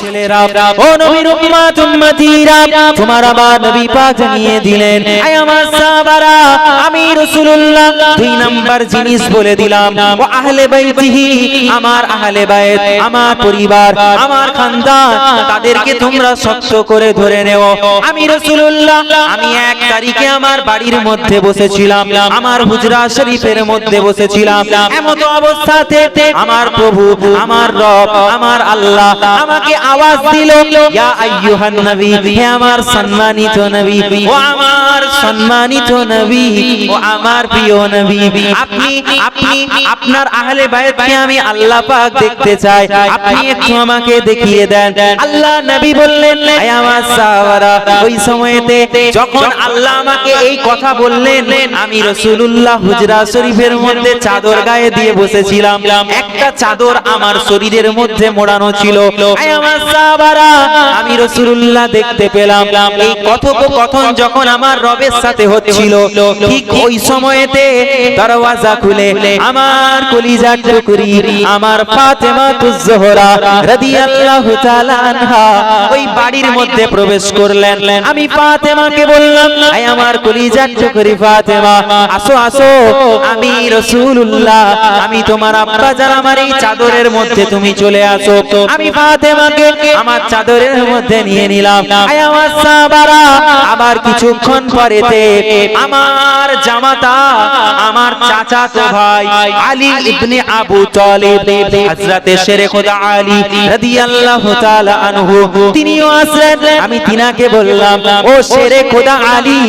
ছেলেরা, ও নবীর উম্মত উম্মতিরা, তোমার আমার নবী পাক জানিয়ে দিলেন, আয় আমার সাহাবারা, আমি রাসূলুল্লাহ দুই নাম্বার জিনিস বলে দিলাম, ও আহলে বাইতিহি, আমার আহলে বাইত, আমার পরিবার, আমার খানদান, তাদেরকে তোমরা শক্ত করে ধরে নেও। আমি রাসূলুল্লাহ, আমি 1 তারিখে আমার বাড়ির মধ্যে বসেছিলাম, আমার হুজরা শরীফের মধ্যে বসেছিলাম, এমত অবস্থাতে আমার প্রভু, আমার রব, আমার আল্লাহ আমাকে আওয়াজ দিল, ইয়া আইয়ুহান নবী, হে আমার সম্মানিত নবী, ও আমার সম্মানিত নবী, ও আমার প্রিয় নবী, আপনি আপনার আহলে বাইতকে আমি আল্লাহ পাক দেখতে চাই, আপনি একটু আমাকে দেখিয়ে দেন। আল্লাহ নবী বললেন, হে আমার সাহাবারা, ওই সময়তে যখন আল্লাহ আমাকে এই কথা বললেন, আমি রাসূলুল্লাহ হুজরা শরীফের মধ্যে চাদর গায়ে দিয়ে বসেছিলাম, একটা চাদর আমার শরীরের মধ্যে মোড়ানো ছিল। হে আমার সাহাবারা, আমি রাসূলুল্লাহ দেখতে পেলাম, এই কথোপকথন যখন আমার রবের সাথে হচ্ছিল, ঠিক ওই সময়তে দরওয়াজা খুলে আমার কলিজার টুকরি, আমার ফাতেমাতুজ জোহরা রাদিয়াল্লাহু তাআলা আনহা ওই বাড়ির মধ্যে প্রবেশ করলেন। আমি ফাতেমাকে বললাম, হে আমার কলিজার টুকরি ফাতেমা, আসো আসো, আমি রাসূলুল্লাহ, আমি তোমার আব্বা জান, আমার এই চাদরের মধ্যে তুমি চলে আসো। আমি ফাতেমাকে আমার চাদরের মধ্যে নিয়ে নিলাম। হে আমার সাহাবারা, আবার কিছুক্ষণ পরেতে আমার জামাতা, আমার চাচাতো ভাই আলী ইবনে আবু তালিব, হযরতে শেরে খোদা আলী রাদিয়াল্লাহু তাআলা আনহু, তিনিও আসলেন। আমি তিনাকে বললাম, ও শেরে খোদা আলী,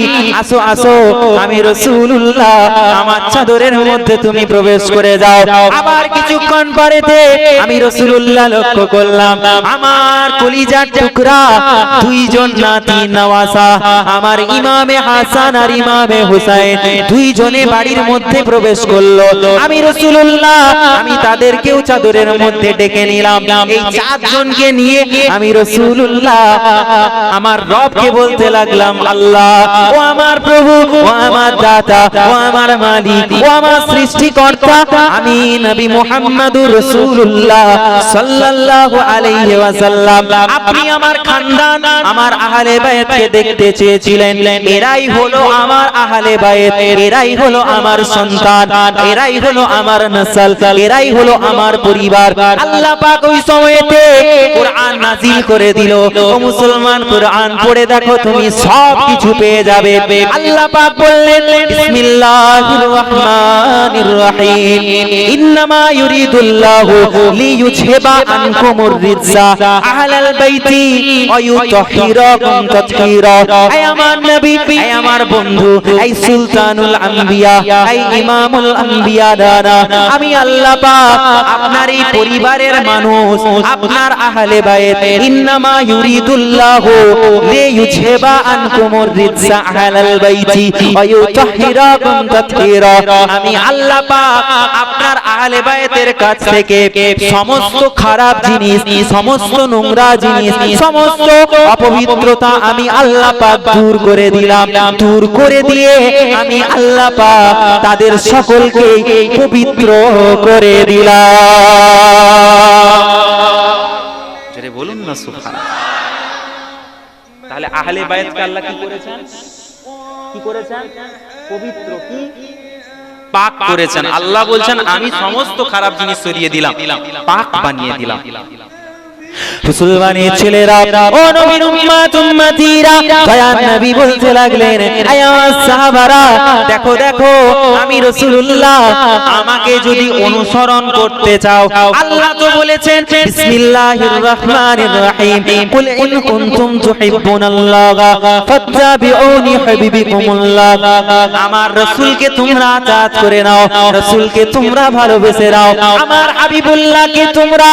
আসো আসো, আমি রাসূলুল্লাহ, আমার চাদরের মধ্যে তুমি প্রবেশ করে যাও। আবার কিছুক্ষণ পরেতে আমি রাসূলুল্লাহ লক্ষ্য করলাম, আমার কলিজার টুকরা দুইজন নাতি নওয়াসা, আমার ইমামে হাসান আর ইমামে হুসাইন, দুইজনে বাড়ির মধ্যে প্রবেশ করলো। আমি রাসূলুল্লাহ, আমি তাদেরকেও চাদরের মধ্যে ডেকে নিলাম। এই 4 জনকে নিয়ে আমি রাসূলুল্লাহ আমার রবকে বলতে লাগলাম, আল্লাহ, ও আমার প্রভু, ও আমার দাতা, ও আমার মালিক, ও আমার সৃষ্টিকর্তা, আমি নবী মুহাম্মদুর রাসূলুল্লাহ সাল্লাল্লাহু আলাইহি ওয়াসাল্লাম, আপনি আমার খানদান, আমার আহলে বাইতকে দেখতে চেয়েছিলেন, এরাই হলো আমার আহলে বাইত, এরাই হলো আমার সন্তান, এরাই হলো আমার নসল, এরাই হলো আমার পরিবার। আল্লাহ পাক ওই সময়তে কোরআন নাজিল করে দিল, ও মুসলমান, কোরআন পড়ে দেখো, তুমি সব কিছু পেয়ে যাবে। আল্লাহ পাক বললেন, বিসমিল্লাহির রাহমানির রহিম, ইন্নামা ইউরিদুল্লাহু লিইউযহিবা আনকুমুর রিজসা আহলাল বাইতি ওয়া ইউতাহহিরাকুম তাতহীরা। হে আমার নবী, হে আমার বন্ধু, এই সুলতানুল আম্বিয়া, এই ইমামুল আম্বিয়া দানা, আমি আল্লাহ পাক আপনার এই পরিবারের মানুষ, আপনার আহলে বাইত, ইন্নামা ইউরিদুল্লাহু লিইউযহিবা আনকুমুর রিজসা আহলাল বাইতি ওয়া ইউতাহহিরাকুম তাতহীরা, আমি আল্লাহ পাক আপনার আহলে বাইতের কাছ থেকে সমস্ত খারাপ জিনিস, সমস্ত নোংরা জিনিস, সমস্ত অপবিত্রতা আমি আল্লাহ পাক দূর করে দিলাম। দূর করে দিয়ে আমি আল্লাহ পাক তাদের সকলকে পবিত্র করে দিলাম। জোরে বলুন না সুবহানাল্লাহ। তাহলে আহলে বাইতকে আল্লাহ কি করেছেন? কি করেছেন? পবিত্র, কি পাক করেছেন। আল্লাহ বলছেন, আমি সমস্ত খারাপ জিনিস সরিয়ে দিলাম, পাক বানিয়ে দিলাম। মুসলমানের ছেলেরা, ও নবীর উম্মত উম্মতিরা, দয়ার নবী বলতে লাগলেন, আয় আমার সাহাবারা, দেখো দেখো, আমি রাসূলুল্লাহ, আমাকে যদি অনুসরণ করতে চাও, আল্লাহ তো বলেছেন, বিসমিল্লাহির রহমানির রহিম, কুল ইন কুনতুম তুহিব্বুনাল্লাহ ফাত্তাবিউনি হাবিবিকুমুল্লাহ, আমার রাসূলকে তোমরা আতাত করে নাও, রাসূলকে তোমরা ভালোবেসে নাও, আমার হাবিবুল্লাহকে তোমরা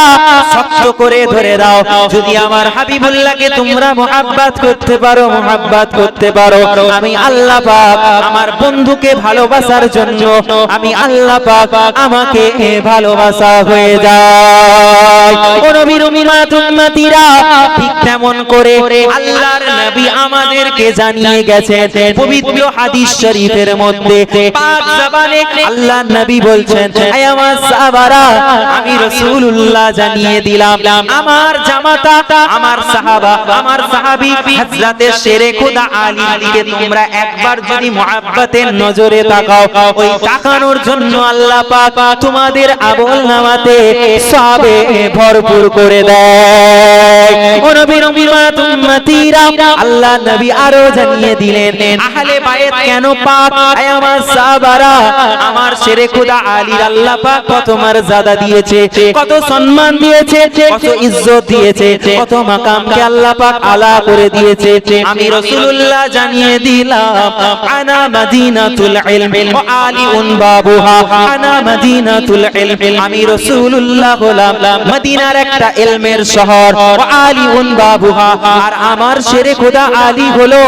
শক্ত করে ধরে দাও। যদি আমার হাবিবুল্লাহকে তোমরা মুহাব্বত করতে পারো, মুহাব্বত করতে পারো, আমি আল্লাহ পাক আমার বন্ধুকে ভালোবাসার জন্য আমি আল্লাহ পাক আমাকে ভালোবাসা হয়ে যায়। ও নবীর উম্মত উম্মতিরা, ঠিক তেমন করে আল্লাহর নবী আমাদেরকে জানিয়ে গেছেন পবিত্র হাদিস শরীফের মধ্যে পাক জবানে আল্লাহ নবী বলছেন হে আমার সাহাবারা আমি রাসূলুল্লাহ জানিয়ে দিলাম আমার জামাতা আমার সাহাবা আমার সাহাবী হযরতে শেরে খোদা আলীকে তোমরা একবার যদি মুহাব্বতের নজরে তাকাও ওই তাকানোর জন্য আল্লাহ পাক তোমাদের আমলনামাতে সওয়াবে ভরপুর করে দেয়। ও নবীর উম্মতিরা আল্লাহ নবী আরো জানিয়ে দিলেন আহলে বায়াত কেন পাক হে আমার সাহাবারা আমার শেরে খোদা আলীর আল্লাহ পাক কত মর্যাদা দিয়েছে কত সম্মান দিয়েছে কত ইজ্জত দিয়েছে কত মাকামকে আল্লাহ পাক আলা করে দিয়েছে আমি রাসূলুল্লাহ জানিয়ে দিলাম আনা মদিনাতুল ইলম ওয়া আলিউন বাবুহা আনা মদিনাতুল ইলম আমি রাসূলুল্লাহ হলাম মদিনার একটা ইলমের শহর ওয়া আলিউন বাবুহা আর আমার শেরে খোদা আলী হলো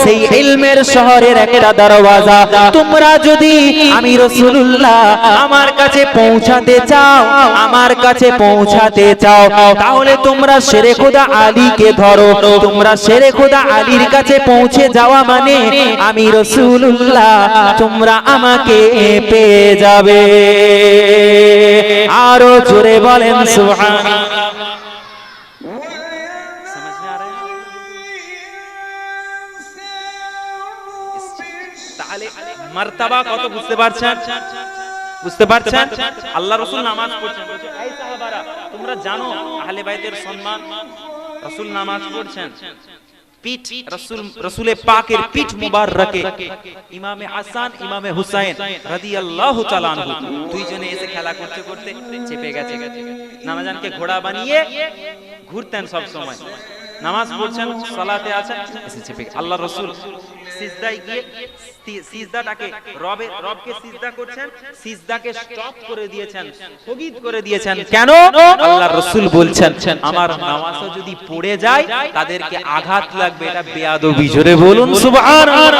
সেই ইলমের শহরের একটা দরওয়াজা তোমরা যদি আমি রাসূলুল্লাহ আমার কাছে পৌঁছাতে চাও আমার কাছে পৌঁছাতে চাও তাহলে তোমরা শেরে খোদা আলীকে ধরো তোমরা শেরে খোদা আলীর কাছে পৌঁছে যাওয়া মানে আমি রাসূলুল্লাহ তোমরা আমাকে পেয়ে যাবে। আরো জোরে বলেন সুবহানাল্লাহ। তাহলে মারতাবা কত বুঝতে পারছেন বুঝতে পারছেন আল্লাহ রাসূল নামাজ পড়ছেন বলছে এই সাহাবারা তোমরা জানো আহলে বাইতের সম্মান রাসূল নামাজ পড়ছেন পিঠ রাসূলে পাকের পিঠ মুবাররকে ইমামে হাসান ইমামে হুসাইন রাদিয়াল্লাহু তাআলা আনহু দুইজনে এসে খেলা করতে করতে চেপে গেছে নামাজানকে ঘোড়া বানিয়ে ঘুরতেন সব সময় নামাজ পড়ছেন সালাতে আছেন এসে চেপে আল্লাহ রাসূল সিজদায় গিয়ে সিজদাটাকে রবকে সিজদা করছেন সিজদাকে স্টপ করে দিয়েছেন স্থগিত করে দিয়েছেন কেন আল্লাহর রাসূল বলছেন আমার নামাজও যদি পড়ে যায় তাদেরকে আঘাত লাগবে এটা বেয়াদবি জোরে বলুন সুবহানাল্লাহ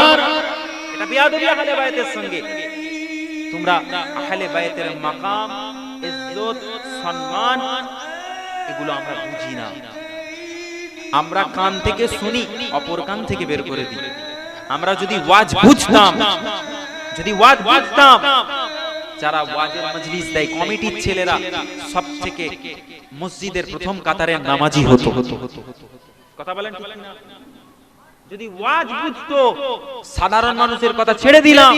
এটা বেয়াদবি আহলে বায়াতের সঙ্গে তোমরা আহলে বায়াতের মাকাম ইজ্জত সম্মান এগুলো আমরা বুঝি না আমরা কান থেকে শুনি অপর কান থেকে বের করে দিই আমরা যদি ওয়াজ বুঝতাম যারা ওয়াজের মজলিস দেয় কমিটির ছেলেরা সবথেকে মসজিদের প্রথম কাতারের নামাজি হতো কথা বলেন ঠিক না যদি ওয়াজ বুঝতো সাধারণ মানুষের কথা ছেড়ে দিলাম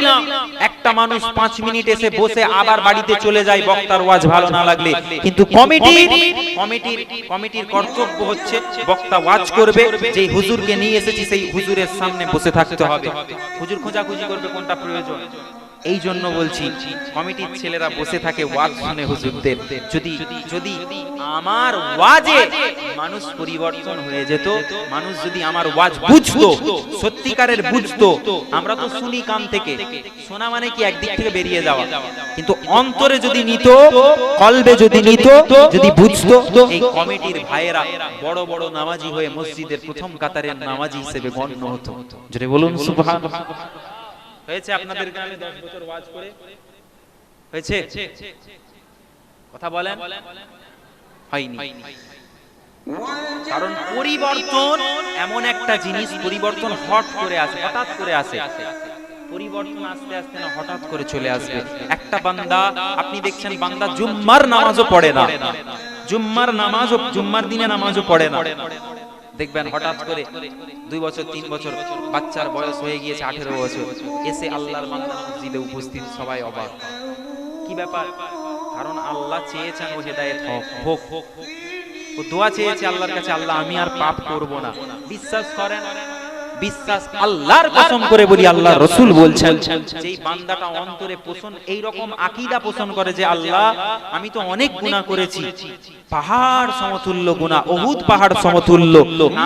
একটা মানুষ 5 মিনিট এসে বসে আবার বাড়িতে চলে যায় বক্তার ওয়াজ ভালো না লাগলে কিন্তু কমিটির কর্তব্য হচ্ছে বক্তা ওয়াজ করবে যে হুজুরকে নিয়ে এসেছি সেই হুজুরের সামনে বসে থাকতে হবে হুজুর খোঁজাখুঁজি করবে কোনটা প্রয়োজন এই জন্য বলছি কমিটির ছেলেরা বসে থাকে ওয়াজ শুনে হুজুরদের যদি আমার ওয়াজে মানুষ পরিবর্তন হয়ে যেত মানুষ যদি আমার ওয়াজ বুঝতো সত্যিকারের বুঝতো আমরা তো শুনি কান থেকে শোনা মানে কি একদিক থেকে বেরিয়ে যাওয়া কিন্তু অন্তরে যদি নিত কলবে যদি নিত যদি বুঝতো এই কমিটির ভাইয়েরা বড় বড় নামাজি হয়ে মসজিদের প্রথম কাতারের নামাজি হিসেবে গণ্য হতো জোরে বলুন সুবহানাল্লাহ হয়েছে আপনাদের গ্রামে 10 বছর ওয়াজ করে হয়েছে কথা বলেন হয়নি কারণ পরিবর্তন এমন একটা জিনিস পরিবর্তন হঠাৎ করে আসে পরিবর্তন আস্তে আস্তে না হঠাৎ করে চলে আসবে একটা বান্দা আপনি দেখছেন বান্দা জুম্মার নামাজও পড়ে না জুম্মার দিনে নামাজও পড়ে না দেখবেন হঠাৎ করে 2 বছর 3 বছর বাচ্চার বয়স হয়ে গিয়েছে 18 বছর এসে আল্লাহর বান্দা মসজিদে উপস্থিত সবাই অবাক কি ব্যাপার কারণ আল্লাহ চেয়েছেন ও হেদায়েত হোক ও দোয়া চেয়েছে আল্লাহর কাছে আল্লাহ আমি আর পাপ করব না বিশ্বাস করেন বিশ্বাস আল্লাহর কসম করে বলি আল্লাহর রাসূল বলছেন যেই বান্দাটা অন্তরে পোষণ এই রকম আকীদা পোষণ করে যে আল্লাহ আমি তো অনেক গুনাহ করেছি পাহাড় সমতুল্য গুনাহ উহুদ পাহাড় সমতুল্য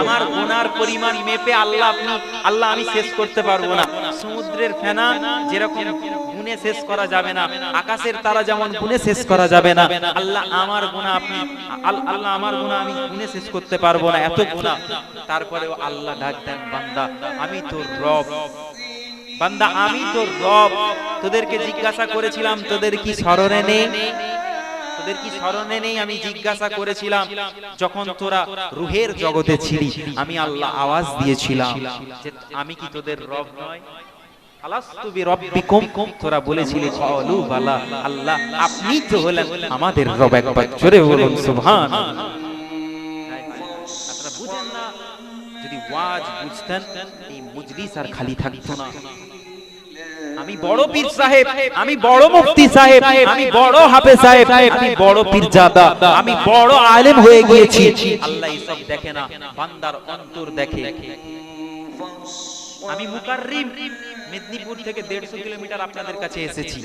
আমার গুনার পরিমাণ মেপে আল্লাহ আমি শেষ করতে পারবো না সমুদ্রের ফেনা যেরকম গুনে শেষ করা যাবে না আকাশের তারা যেমন গুনে শেষ করা যাবে না আল্লাহ আমার গুনাহ আমার গুনাহ আমি গুনে শেষ করতে পারবো না এত গুনাহ তারপরেও আল্লাহ ডাক দেন বান্দা আমি তোর রব বান্দা আমি তোর রব তোদেরকে জিজ্ঞাসা করেছিলাম তোদের কি স্মরণে নেই তোদের কি স্মরণে নেই আমি জিজ্ঞাসা করেছিলাম যখন তোরা রুহের জগতে ছিলি, আমি আল্লাহ আওয়াজ দিয়েছিলাম যে আমি কি তোদের রব নয়? আলাস্তু বিরাব্বিকুম, তোরা বলেছিলি ক্বালু বালা, আল্লাহ আপনি তো হলেন আমাদের রব। একবার জোরে বলুন সুবহানাল্লাহ। আপনারা বুঝেন না, যদি ওয়াজ বুঝতেন এই মজলিস আর খালি থাকতো না। আমি বড় পীর সাহেব, আমি বড় মুফতি সাহেব, আমি বড় হাফেজ সাহেব, আমি বড় পীরজাদা, আমি বড় আলেম হয়ে গিয়েছি, আল্লাহ এসব দেখে না, বান্দার অন্তর দেখে। আমি মুকাররিম মেদিনীপুর থেকে 150 কিলোমিটার আপনাদের কাছে এসেছি।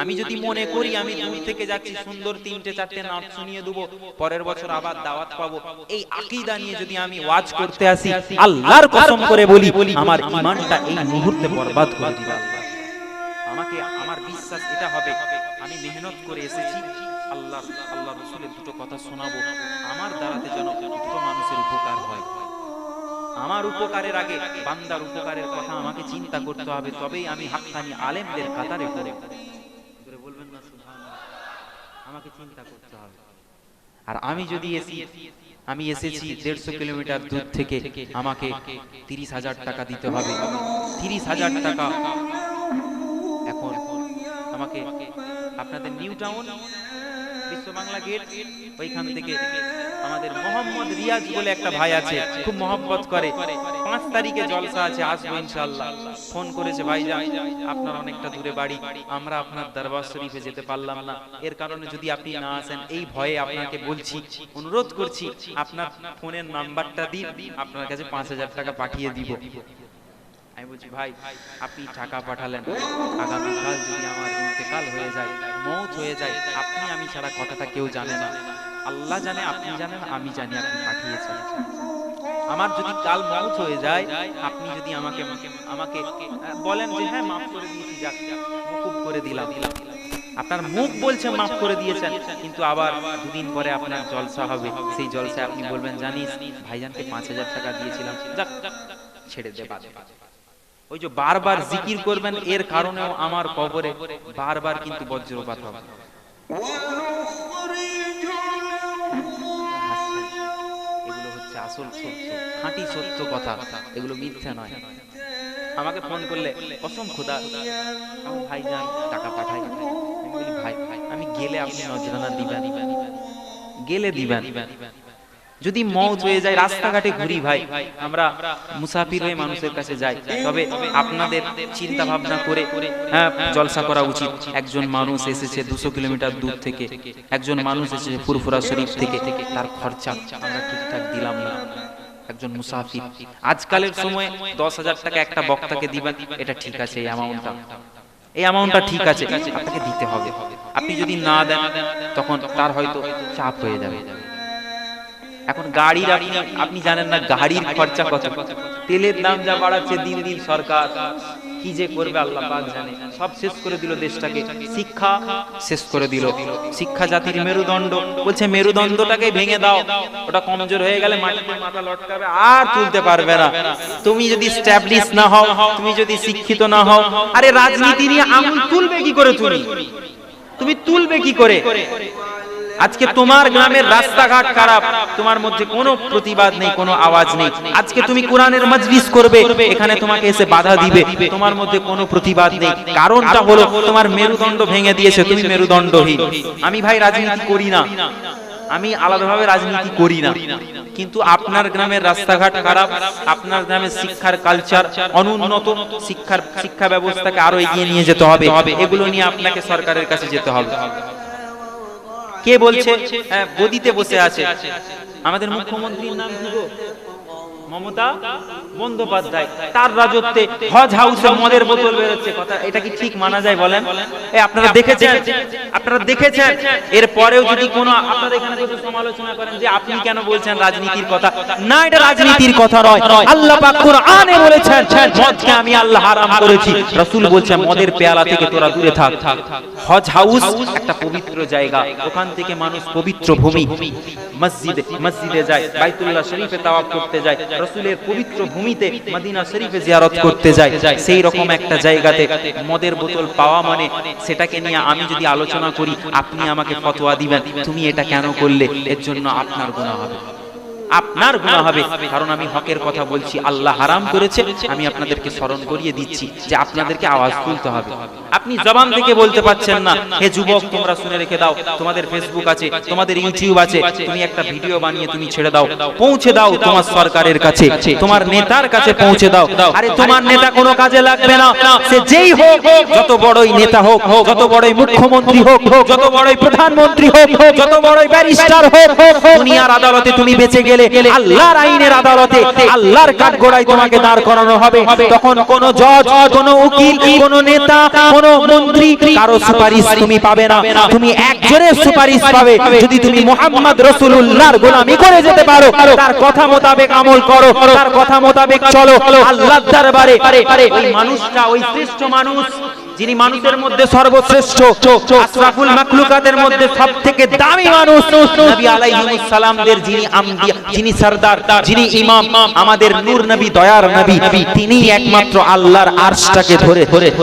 আমি যদি মনে করি আমি দূর থেকে যাচ্ছি, সুন্দর 3-4টে নাম শুনিয়ে দেব, পরের বছর আবার দাওয়াত পাবো, এই আকীদা নিয়ে যদি আমি ওয়াজ করতে আসি, আল্লাহর কসম করে বলি আমার ঈমানটা এই মুহূর্তে বরবাদ করে দিবে। আমাকে আমার বিশ্বাস এটা হবে, আমি মেহনত করে এসেছি, আল্লাহ রাসূলের দুটো কথা শোনাবো, আমার দ্বারাতে যেন দুটো মানুষের উপকার হয়। আমার উপকারের আগে বান্দার উপকারের কথা আমাকে চিন্তা করতে হবে, তবেই আমি হাক্কানি আলেমদের কাতারে পড়ব। বলবেন না সুবহানাল্লাহ? আমাকে চিন্তা করতে হবে। আর আমি যদি আমি এসেছি 150 কিলোমিটার দূর থেকে, আমাকে 30,000 টাকা দিতে হবে। 30,000 টাকা এখন আমাকে আপনাদের নিউ টাউন বিশ্ব বাংলা গেট ওইখান থেকে আমাদের মোহাম্মদ রিয়াজ বলে একটা ভাই আছে, খুব মহব্বত করে, 5 তারিখে জলসা আছে, আসবো ইনশাআল্লাহ। ফোন করেছে, ভাইজান আপনার অনেকটা দূরে বাড়ি, আমরা আপনার দরবার শরীফে যেতে পারলাম না, এর কারণে যদি আপনি না আসেন এই ভয়ে আপনাকে বলছি, অনুরোধ করছি আপনার ফোনের নাম্বারটা দিন, আপনার কাছে 5,000 টাকা পাঠিয়ে দিব। আমি বলছি ভাই আপনি টাকা পাঠালেন, আগামীকাল যদি আমার ইন্তেকাল হয়ে যায়, মওত হয়ে যায়, আপনি আমি ছাড়া কথাটা কেউ জানে না, আল্লাহ জানে, আপনি জানেন, আমি জানি আপনি পাঠিয়েছেন। আমার যদি কাল মওত হয়ে যায়, আপনি যদি আমাকে বলেন যে হ্যাঁ মাফ করে দিয়েছি, যাক মুকুব করে দিলাম, আপনার মুখ বলছে মাফ করে দিয়েছেন, কিন্তু আবার দুদিন পরে আপনার জলসা হবে, সেই জলসায় আপনি বলবেন জানিস ভাইজানকে 5,000 টাকা দিয়েছিলাম, যাক ছেড়ে দে বাদ। ওই যে বারবার জিকির করবেন, এর কারণেও আমার কবরে বারবার কিন্তু বজ্রপাত হবে। এগুলো হচ্ছে আসল সত্য, খাঁটি সত্য কথা, এগুলো মিথ্যা নয়। আমাকে ফোন করলে কসম খোদা ভাইজান টাকা পাঠাই, আমি বলি ভাই আমি গেলে আপনি নজরানা দিবেন, গেলে দিবেন। যদি মওত হয়ে যায়, রাস্তাঘাটে ঘুরি ভাই, আমরা মুসাফির হয়ে মানুষের কাছে যাই, তবে আপনাদের চিন্তা ভাবনা করে হ্যাঁ জলসা করা উচিত। একজন মানুষ এসেছে 200 কিলোমিটার দূর থেকে, একজন মানুষ এসেছে ফুরফুরা শরীফ থেকে, তার খরচা আমরা ঠিকঠাক দিলাম না। একজন মুসাফির, আজকালের সময় 10,000 টাকা একটা বক্তাকে দিবেন, এটা ঠিক আছে, এই অ্যামাউন্টটা ঠিক আছে, আপনাকে দিতে হবে। আপনি যদি না দেন তখন তার হয়তো চাপ হয়ে যাবে। এখন গাড়ির আপনি জানেন না গাড়ির খরচা কত, তেলের দাম যা বাড়াচ্ছে দিন দিন সরকার, কি যে করবে আল্লাহ পাক জানে। সব শেষ করে দিল দেশটাকে, শিক্ষা শেষ করে দিল। শিক্ষা জাতির মেরুদণ্ড, বলছে মেরুদণ্ডটাকে ভেঙে দাও, ওটা কমজোর হয়ে গেলে মাটিতে মাথা লটকাবে, আর তুলতে পারবে না। তুমি যদি স্ট্যাবলিশ না হও, তুমি যদি শিক্ষিত না হও, আরে রাজনীতি নিয়ে আঙুল তুলবে কি করে, তুমি তুলবে কি করে? আজকে তোমার গ্রামের রাস্তাঘাট খারাপ, তোমার মধ্যে কোনো প্রতিবাদ নেই, কোনো আওয়াজ নেই। আজকে তুমি কোরআনের মজলিস করবে, এখানে তোমাকে এসে বাধা দিবে, তোমার মধ্যে কোনো প্রতিবাদ নেই। কারণটা হলো তোমার মেরুদণ্ড ভেঙে দিয়েছে, তুমি মেরুদণ্ডহীন। আমি ভাই রাজনীতি করি না, আমি আলাদাভাবে রাজনীতি করি না, কিন্তু আপনার গ্রামের রাস্তাঘাট খারাপ, আপনার গ্রামের শিক্ষার কালচার অনুন্নত, শিক্ষা ব্যবস্থাকে আরো এগিয়ে নিয়ে যেতে হবে, এগুলো নিয়ে আপনাকে সরকারের কাছে যেতে হবে। কে বলছে? গদিতে বসে আছে আমাদের মুখ্যমন্ত্রীর নাম কি গো? মমতা বন্দ্যোপাধ্যায়, তার রাজত্বে হজ হাউসে মদের বোতল বেরোচ্ছে, কথা এটা কি ঠিক মানা যায় বলেন? আপনারা দেখেছেন, এর পরেও যদি কোনো আপনারা এখানে বসে সমালোচনা করেন যে আপনি কেন বলছেন রাজনীতির কথা, না এটা রাজনীতির কথা নয়। আল্লাহ পাক কোরআনে বলেছেন মদকে আমি আল্লাহ হারাম করেছি, রাসূল বলছেন মদের পেয়ালা থেকে তোরা দূরে থাক। হজ হাউস একটা পবিত্র জায়গা, ওখান থেকে মানুষ পবিত্র ভূমি মসজিদে যায়, বাইতুল্লাহ শরীফে তাওয়াফ করতে যায়। রাসূলের পবিত্র ভূমিতে মদিনা শরীফে জিয়ারত করতে যায়, সেই রকম একটা জায়গাতে মদের বোতল পাওয়া মানে সেটাকে নিয়ে আমি যদি আলোচনা করি, আপনি আমাকে ফতোয়া দিবেন তুমি এটা কেন করলে, এর জন্য আপনার গুনাহ হবে, আপনার গুনাহ হবে। কারণ আমি হকের কথা বলছি, আল্লাহ হারাম করেছে, আমি আপনাদেরকে স্মরণ করিয়ে দিচ্ছি যে আপনাদেরকে আওয়াজ তুলতে হবে। আপনি জবান থেকে বলতে পারছেন না, হে যুবক তোমরা শুনে রেখে দাও, তোমাদের ফেসবুক আছে, তোমাদের ইউটিউব আছে, তুমি একটা ভিডিও বানিয়ে তুমি ছেড়ে দাও, পৌঁছে দাও তোমার সরকারের কাছে, তোমার নেতার কাছে পৌঁছে দাও। আরে তোমার নেতা কোনো কাজে লাগবে না, সে যেই হোক, যত বড়ই নেতা হোক, যত বড়ই মুখ্যমন্ত্রী হোক, যত বড়ই প্রধানমন্ত্রী হোক, যত বড়ই ব্যারিস্টার হোক, দুনিয়ার আদালতে তুমি বেঁচে গেলে আল্লাহর আইনের আদালতে আল্লাহর কাঠগড়ায় তোমাকে দাঁড় করানো হবে। তখন কোন জজ, কোন উকিল, কোন নেতা, কোন মন্ত্রী কারো সুপারিশ তুমি পাবে না, তুমি একজনের সুপারিশ পাবে যদি তুমি মুহাম্মদ রাসূলুল্লাহর গোলামি করে যেতে পারো, তার কথা মোতাবেক আমল করো, তার কথা মোতাবেক চলো আল্লাহর দরবারে। ওই মানুষটা, ওই শ্রেষ্ঠ মানুষ যিনি মানুষের মধ্যে সর্বশ্রেষ্ঠ, আশরাফুল মাখলুকাতের মধ্যে সবথেকে দামি মানুষ, নবী আলাইহিস সালামদের যিনি আমবিয়া, যিনি সরদার, যিনি ইমাম, আমাদের নূর নবী, দয়ার নবী, তিনি একমাত্র আল্লাহর আরশটাকে ধরে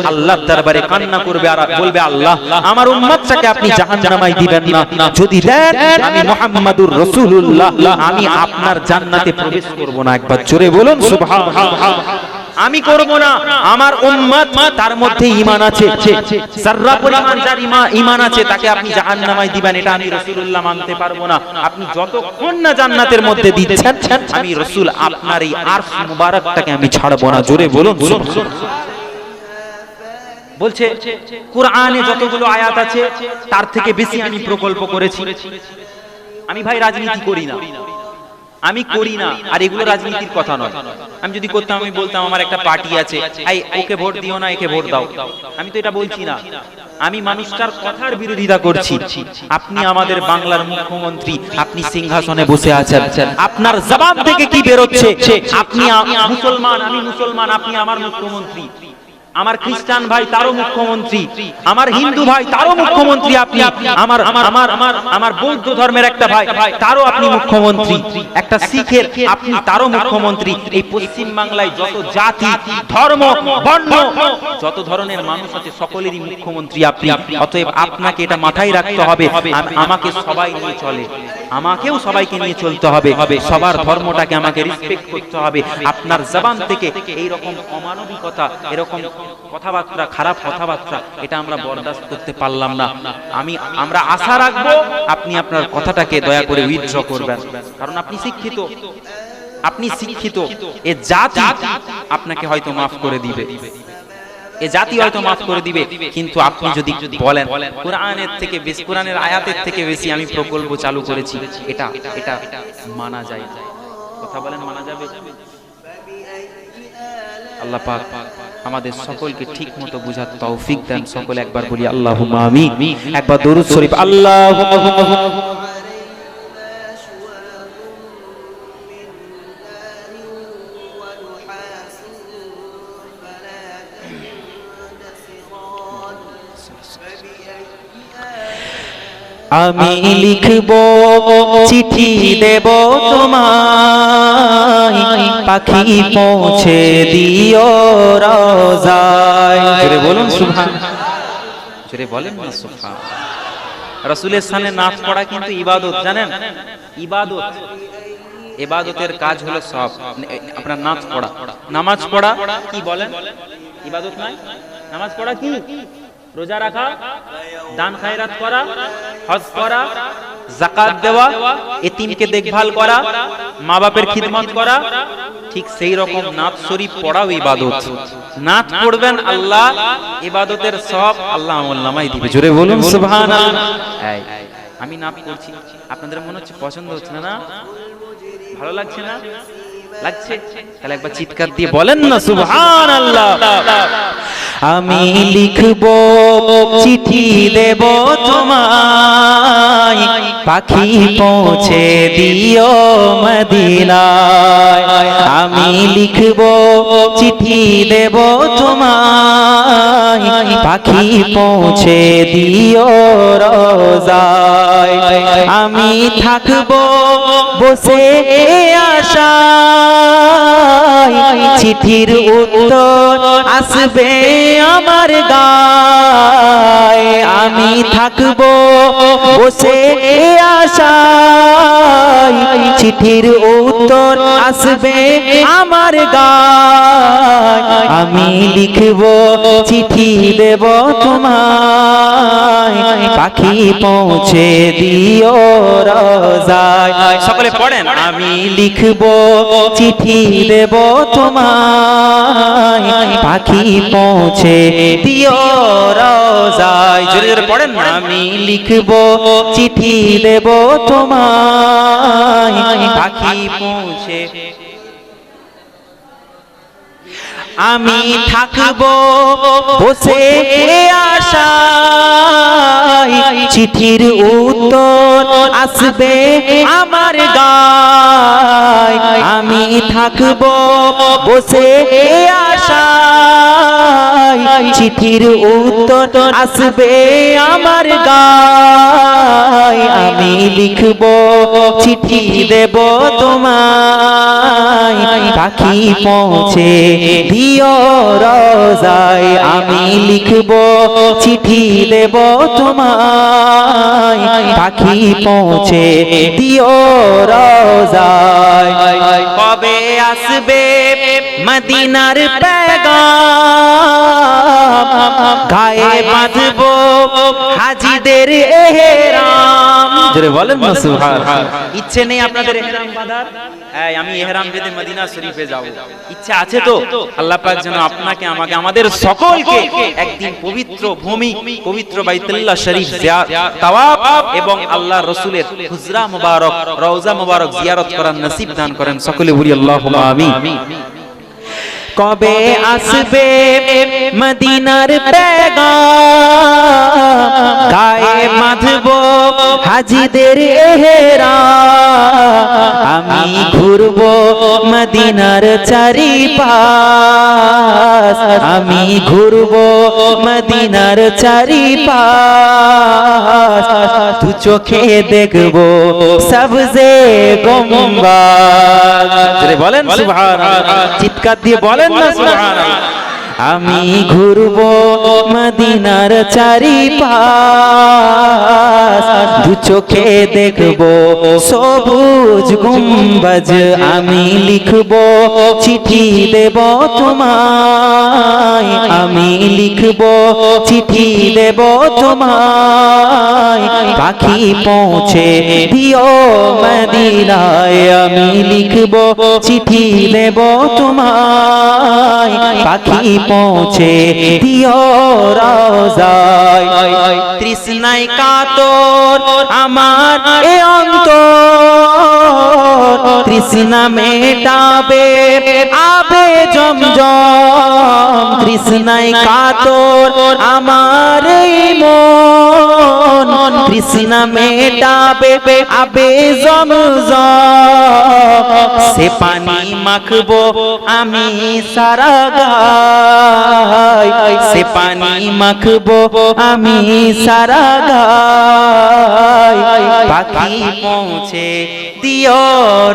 আল্লাহর দরবারে কান্না করবে আর বলবে, আল্লাহ আমার উম্মতটাকে আপনি জাহান্নামায় দিবেন না, যদি দেন আমি মুহাম্মাদুর রাসূলুল্লাহ, আমি আপনার জান্নাতে প্রবেশ করব না। একবার জোরে বলুন সুবহানাল্লাহ। আমি করব না, আমার উম্মত তার মধ্যে ঈমান আছে, যাররা পরিমাণ যার ঈমান আছে তাকে আপনি জাহান্নামায় দিবেন, এটা আমি রাসূলুল্লাহ মানতে পারবো না। আপনি যতক্ষণ না জান্নাতের মধ্যে দিচ্ছেন, আমি রাসূল আপনার এই আরশ মুবারকটাকে আমি ছাড়বো না। জোরে বলুন সুবহানাল্লাহ। বলছে কুরআনে যতগুলো আয়াত আছে তার থেকে বেশি আমি প্রকল্প করেছি। আমি ভাই রাজনীতি করি না, আমি করি না, আর এগুলো রাজনীতির কথা নয়। আমি যদি করতাম আমি বলতাম আমার একটা পার্টি আছে, এই ওকে ভোট দিও না, একে ভোট দাও। আমি তো এটা বলছি না, আমি মানুষটার কথার বিরোধিতা করছি। আপনি আমাদের বাংলার মুখ্যমন্ত্রী, আপনি সিংহাসনে বসে আছেন, আপনার জবান থেকে কি বেরোচ্ছে? আপনি মুসলমান, আমি মুসলমান, আপনি আমার মুখ্যমন্ত্রী। আমার খ্রিস্টান ভাই তারও মুখ্যমন্ত্রী, আমার হিন্দু ভাই তারও মুখ্যমন্ত্রী আপনি, আমার বৌদ্ধ ধর্মের একটা ভাই তারও আপনি মুখ্যমন্ত্রী, একটা শিখের আপনি তারও মুখ্যমন্ত্রী। এই পশ্চিম বাংলায় যত জাতি, ধর্ম, বর্ণ, যত ধরনের মানুষ আছে সকলেরই মুখ্যমন্ত্রী আপনি। অতএব আপনাকে এটা মাথায় রাখতে হবে, আমাকে সবাই নিয়ে চলে, আমাকেও সবাইকে নিয়ে চলতে হবে, সবার ধর্মটাকে আমাকে রেসপেক্ট করতে হবে। আপনার জবান থেকে এই রকম অমানবিকতা, এরকম কথাবার্তা, খারাপ কথাবার্তা, এটা আমরা বরদাস্ত করতে পারলাম না। আমরা আশা রাখবো আপনি আপনার কথাটাকে দয়া করে উইথড্র করবেন, কারণ আপনি শিক্ষিত, আপনি শিক্ষিত। এ জাতি আপনাকে হয়তো মাফ করে দিবে, এ জাতি হয়তো মাফ করে দিবে, কিন্তু আপনি যদি বলেন কোরআনের থেকে বেশি, কোরআনের আয়াতের থেকে বেশি আমি প্রকল্প চালু করেছি, এটা মানা যায়? কথা বলেন, মানা যাবে? আল্লাহ পাক আমাদের সকলকে ঠিক মতো বুঝার তৌফিক দেন। সকলে একবার বলি আল্লাহুম্মা আমিন। একবার দরুদ শরীফ আল্লাহুম্মা আমি লিখব চিঠি দেব তোমায়, পাখি পৌঁছে দিও রওজায়। জোরে বলুন সুবহানাল্লাহ, জোরে বলেন না সুবহানাল্লাহ। রাসূলের সামনে নাচ পড়া কিন্তু ইবাদত, জানেন? ইবাদত, ইবাদতের কাজ হলো সব আপনার নাচ পড়া, নামাজ পড়া কি বলেন? ইবাদত নয়? নামাজ পড়া কি? রোজা রাখা, দান খায়রাত করা, হজ করা, যাকাত দেওয়া, এতিমকে দেখভাল করা, মা বাপের খিদমত করা, ঠিক সেই রকম নাত শরীফ পড়াও ইবাদত। নাত পড়বেন, আল্লাহ ইবাদতের সব আল্লাহ আমলনামায় দিবে। জোরে বলুন সুবহানাল্লাহ। আমি নাত করছি, আপনাদের মনে হচ্ছে পছন্দ হচ্ছে না? ভালো লাগছে না? লাগছে? তাহলে একবার চিৎকার দিয়ে বলেন না সুবহানাল্লাহ। আমি লিখব চিঠি দেব তোমায়, পাখি পৌঁছে দিও মদিনায়। আমি লিখব চিঠি দেব তোমায়, পাখি পৌঁছে দিও রোজায়। আমি থাকব বসে আশায়, চিঠির উত্তর আসবে আমার গায়। আমি থাকব বসে আশায়, চিঠির উত্তর আসবে আমার গায়। আমি লিখব চিঠি দেব তোমায়, পাখি পৌঁছে দিও রোজায়। সকলে পড়েন, আমি লিখব চিঠি দেব তোমায়, পাখি পৌঁছে দিও রোজায়। জোরে জোরে পড়েন, আমি লিখব চিঠি দেব তোমায়, পাখি পৌঁছে। আমি থাকব বসে আশায়, চিঠির উত্তর আসবে আমার গায়। আমি থাকব বসে আশায়, চিঠির উত্তর আসবে আমার গায়। আমি লিখব চিঠি দেব তোমায়, পাখি পৌঁছে দিও রোজায়। আমি লিখব চিঠি দেব তোমায়, পাখি পৌঁছে দিও রোজায়। কবে আসবে মদিনার পেগাম, গায়ে বাঁধবো হাজিদের এহরাম। জোরে বলেন না সুবহানাল্লাহ। ইচ্ছে নেই আপনাদের এহরাম বাঁধার? আমি এহরাম বেঁধে মদিনা শরীফে যাব, ইচ্ছা আছে তো? আল্লাহ পাক যেন আপনাকে আমাকে আমাদের সকলকে একদিন পবিত্র ভূমি পবিত্র বাইতুল্লাহ শরীফ তাওয়াফ এবং আল্লাহর রাসূলের হুজরা মুবারক রওজা মুবারক জিয়ারত করার নসিব দান করেন। সকলে বলি আল্লাহুম্মা আমিন। কবে আসবে মদিনার পেগাম, গায়ে বাঁধবো হাজিদের এহরাম। আমি ঘুরবো মদিনার চারিপাশ, আমি ঘুরবো মদিনার চারিপাশ। দু চোখে দেখবো সবজে গম্বুজ। বলেন সুবহানাল্লাহ, চিৎকার দিয়ে বলেন না সুবহানাল্লাহ। আমি ঘুরবো মদিনার চারিপাশ, দু চোখে দেখবো সবুজ গুম্বজ। আমি লিখবো চিঠি দেব তোমায়, আমি লিখবো চিঠি দেব তোমায়, পাখি পৌঁছে দিও মদিনায়। আমি লিখবো চিঠি দেব তোমায়, পাখি পৌঁছে দিও রোজায়। তৃষ্ণায় কাতর আমার এ অন্তর, তৃষ্ণা মেটাবে আবে জমজম। তৃষ্ণায় কাতর আমার এই মন, তৃষ্ণা মেটাবে আবে জমজম। সে পানি মাখবো আমি সারা গায়, সে পানি মাখবো আমি সারা গায়। পাখি পৌঁছে দিও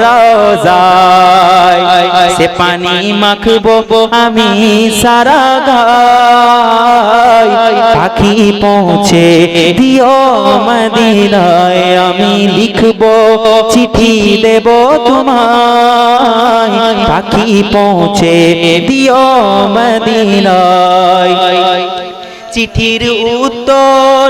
রোজায়, সে পানি মাখবো আমি সারা গায়। পাখি পৌঁছে দিও মদিনায়। আমি লিখবো চিঠি দেব তোমায়, পাখি পৌঁছে দিও মদিনায়। চিঠির উত্তর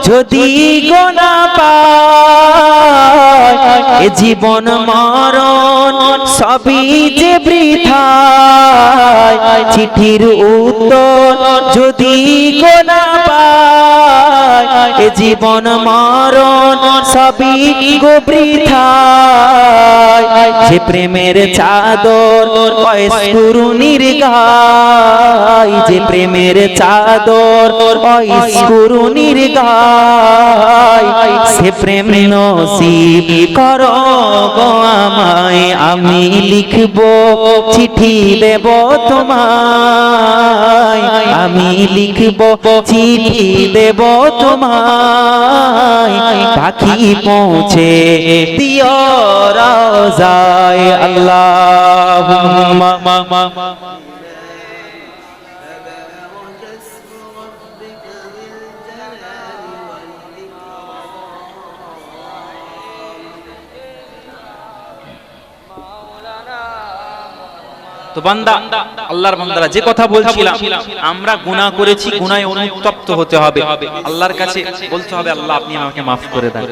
যদি গোনা পায়, এ জীবন মরণ সবই যে বৃথায়। চিঠির উত্তর যদি গোনা পায়, এ জীবন মরণ সবই গো বৃথায়। যে প্রেমের চাদর অয়েস কুরুনির গায়, যে প্রেমের চাদর অয়েস কুরুনির গায়, সে প্রেম নসিব করো গো আমায়, আমি লিখব চিঠি দেব তোমায়, আমি লিখব চিঠি দেব তোমায়, পাখি পৌঁছে দিও রওজায়। আল্লাহুম্মা তো বান্দা, আল্লাহর বান্দারা যে কথা বলছিলাম, আমরা গুনাহ করেছি, গুনাহে অনুতপ্ত হতে হবে, আল্লাহর কাছে বলতে হবে আল্লাহ আপনি আমাকে maaf করে দেন,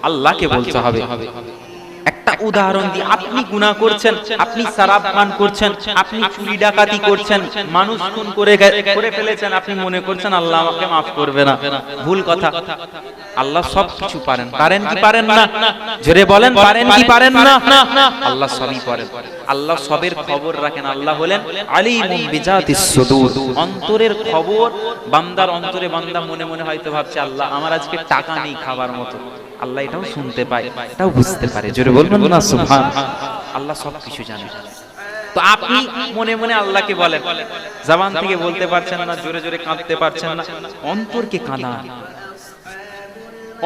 আল্লাহকে বলতে হবে। একটা উদাহরণ দিই, আপনি গুনাহ করছেন, আপনি শরাব পান করছেন, আপনি চুরি ডাকাতি করছেন, মানুষ খুন করে ফেলেছেন, আপনি মনে করছেন আল্লাহ আমাকে maaf করবে না, ভুল কথা। আল্লাহ সব কিছু পারেন, পারেন কি পারেন না? জোরে বলেন, পারেন কি পারেন না? আল্লাহ সবই পারেন, আল্লাহ সবের খবর রাখেন। আল্লাহ হলেন আলিমুম বিজাতিস সুদূর, অন্তরের খবর বান্দার অন্তরে। বান্দা মনে মনে হয়তো ভাবছে আল্লাহ আমার আজকে টাকা নেই খাবার মতো, আল্লাহ এটাও শুনতে পায়, এটাও বুঝতে পারে। জোরে বলবেন না সুবহানাল্লাহ। আল্লাহ সব কিছু জানে। তো আপনি মনে মনে আল্লাহকে বলেন, জবান থেকে বলতে পারছেন না, জোরে জোরে কাঁদতে পারছেন না, অন্তরকে কাঁদান,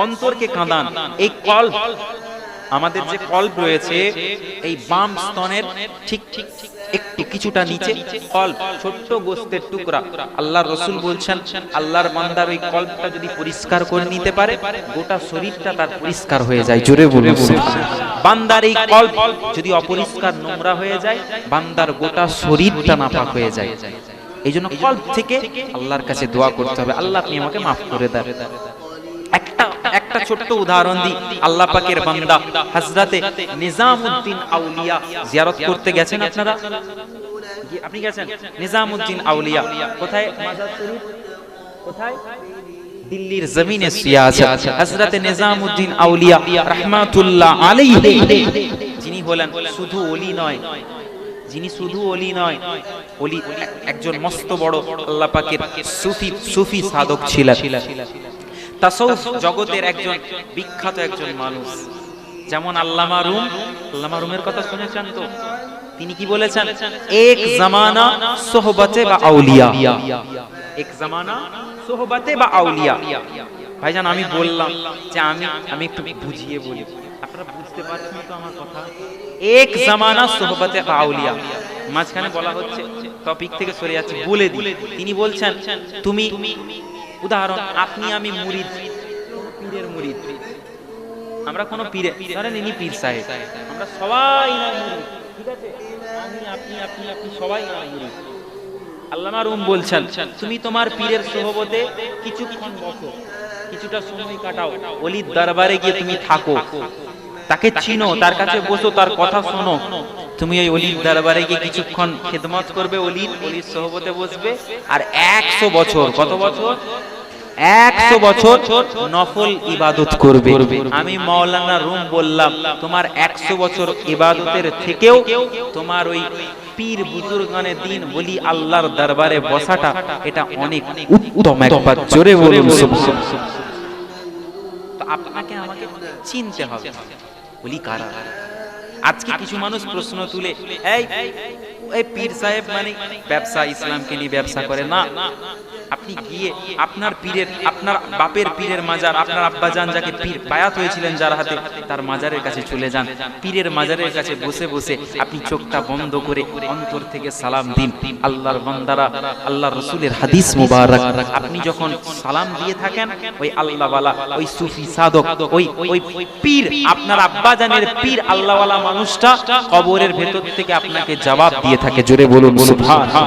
অন্তরকে কাঁদান। এই কল, আমাদের যে কল্ব রয়েছে এই বাম স্তনের ঠিক একটু কিছুটা নিচে কল্ব, ছোট্ট গোস্তের টুকরা। আল্লাহর রাসূল বলছেন আল্লাহর বান্দার ওই কল্বটা যদি পরিষ্কার করে নিতে পারে, গোটা শরীরটা তার পরিষ্কার হয়ে যায়। জোরে বলুন সুবহানাল্লাহ। বান্দার এই কল্ব যদি অপরিষ্কার নোংরা হয়ে যায়, বান্দার গোটা শরীরটা নাপাক হয়ে যায়। এই জন্য কল্ব থেকে আল্লাহর কাছে দোয়া করতে হবে, আল্লাহ আপনি আমাকে maaf করে দেন। একটা ছোট্ট উদাহরণ দিই, আল্লাহ পাকের বান্দা হযরতে নিজামউদ্দিন আউলিয়া জিয়ারত করতে গেছেন। আপনারা আপনি গেছেন? নিজামউদ্দিন আউলিয়া কোথায়? মাজার শরীফ কোথায়? দিল্লির জমিনে শুয়ে আছে হযরতে নিজামউদ্দিন আউলিয়া রাহমাতুল্লাহ আলাইহি, যিনি হলেন শুধু ওলি নয়, যিনি শুধু ওলি নয়, ওলি একজন মস্ত বড় আল্লাহ পাকের সুফি সাধক ছিলেন। তাসাউফ জগতের একজন বিখ্যাত একজন মানুষ, যেমন আল্লামা রুম। আল্লামা রুমের কথা শুনেছেন তো? তিনি কি বলেছেন? এক জামানা সোহবতে বা আউলিয়া, এক জামানা সোহবতে বা আউলিয়া। ভাইজান আমি বললাম যে আমি একটু বুঝিয়ে বলি, আপনারা বুঝতে পারছেন তো আমার কথা? এক জামানা সোহবতে বা আউলিয়া, মাঝখানে বলা হচ্ছে, টপিক থেকে সরে যাচ্ছে, বলে দিই। তিনি বলছেন তুমি, উদাহরণ আপনি আমি মুরিদ, পীরের মুরিদ, আমরা কোন পীরে, ধরেন ইনি পীর সাহেব, আমরা সবাই না মুরিদ, ঠিক আছে? আমি আপনি সবাই না মুরিদ। আল্লামা রুম বলছেন তুমি তোমার পীরের সোহবতে কিছুক্ষণ বসো, কিছুটা সময় কাটাও, ওলির দরবারে গিয়ে তুমি থাকো, তাকে চিনো, তার কাছে বসো, তার কথা শোনো। তুমি ওই ওলির দরবারে গিয়ে কিছুক্ষণ খেদমত করবে, ওলির সোহবতে বসবে, আর 100 বছর, কত বছর? 100 বছর নফল ইবাদত করবে। আমি মাওলানা রুম বললাম তোমার 100 বছর ইবাদতের থেকেও তোমার ওই পীর বুজুর্গানের দিন বলি আল্লাহর দরবারে বসাটা, এটা অনেক উত্তম। একবার জোরে বলুন সুবহানাল্লাহ। তো আপনাকে আমাকে চিনতে হবে বলি কারা। আজকে কিছু মানুষ প্রশ্ন তুলে, এই পীর সাহেব মানে ব্যবসা, ইসলামকে নিয়ে ব্যবসা করে না। আপনি গিয়ে আপনার পীরের, আপনার বাপের পীরের মাজার, আপনার আব্বাজান যাকে পীর বায়াত হয়েছিলেন যার হাতে, তার মাজারের কাছে চলে যান। পীরের মাজারের কাছে বসে বসে আপনি চোখটা বন্ধ করে অন্তর থেকে সালাম দিন। আল্লাহর বান্দারা, আল্লাহর রাসূলের হাদিস মুবারক, আপনি যখন সালাম দিয়ে থাকেন, ওই আল্লাহওয়ালা, ওই সুফি সাধক, ওই পীর, আপনার আব্বাজানের পীর আল্লাহওয়ালা মানুষটা কবরের ভেতর থেকে আপনাকে জবাব দিয়ে থাকে। জোরে বলুন সুবহানাল্লাহ।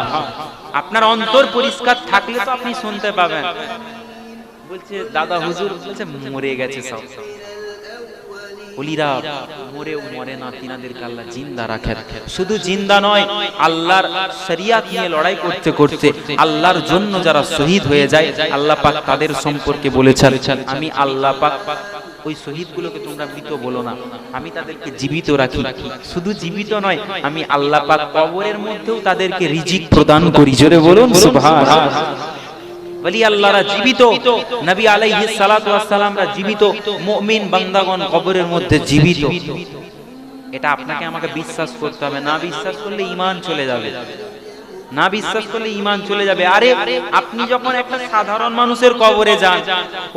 আপনার অন্তর পরিষ্কার থাকলে তো আপনি শুনতে পাবেন। বলছে দাদা হুজুর বলছে মরে গেছে সব, ওলিরা মরেও মরে না, তিনাদেরকে আল্লাহ জিন্দা রাখেন। শুধু জিন্দা নয়, আল্লাহর শরিয়াত নিয়ে লড়াই করতে করতে আল্লাহর জন্য যারা শহীদ হয়ে যায়, আল্লাহ পাক তাদের সম্পর্কে বলেছেন আমি আল্লাহ পাক ওই শহীদগুলোকে তোমরা মৃত বলো না, আমি তাদেরকে জীবিত রাখি। শুধু জীবিত নয়, আমি আল্লাহ পাক কবরের মধ্যেও তাদেরকে রিজিক প্রদান করি। জোরে বলুন সুবহানাল্লাহ। ওলি আল্লাহরা জীবিত, নবী আলাইহিস সালাতু ওয়াস সালামরা জীবিত, মুমিন বান্দাগণ কবরের মধ্যে জীবিত। এটা আপনাকে আমাকে বিশ্বাস করতে হবে, না বিশ্বাস করলে ঈমান চলে যাবে, না বিশ্বাস করলে ঈমান চলে যাবে। আরে আপনি যখন একটা সাধারণ মানুষের কবরে যান,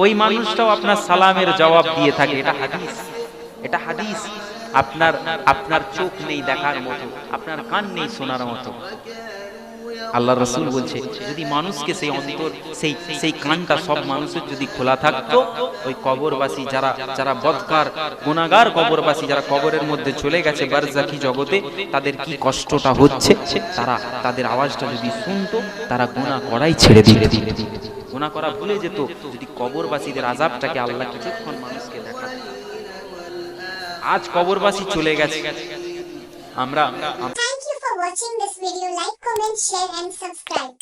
ওই মানুষটাও আপনার সালামের জবাব দিয়ে থাকে। এটা হাদিস, এটা হাদিস। আপনার চোখ নেই দেখার মতো, আপনার কান নেই শোনার মতো। আল্লাহ রাসূল বলছে, যদি মানুষকে সেই অন্তর, সেই কানটা সব মানুষের যদি খোলা থাকতো, ওই কবরবাসী যারা বদকার গুনাহগার কবরবাসী, যারা কবরের মধ্যে চলে গেছে বারজাখি জগতে, তাদের কি কষ্টটা হচ্ছে, তাদের আওয়াজটা যদি শুনতো, তারা গুনাহ করাই ছেড়ে দিলে, গুনাহ করা ভুলে যেত, যদি কবরবাসীদের আযাবটাকে আল্লাহ কিছুক্ষণ মানুষকে দেখাতো। আজ কবরবাসী চলে গেছে, আমরা Thank you for watching this video. Like, comment, share and subscribe.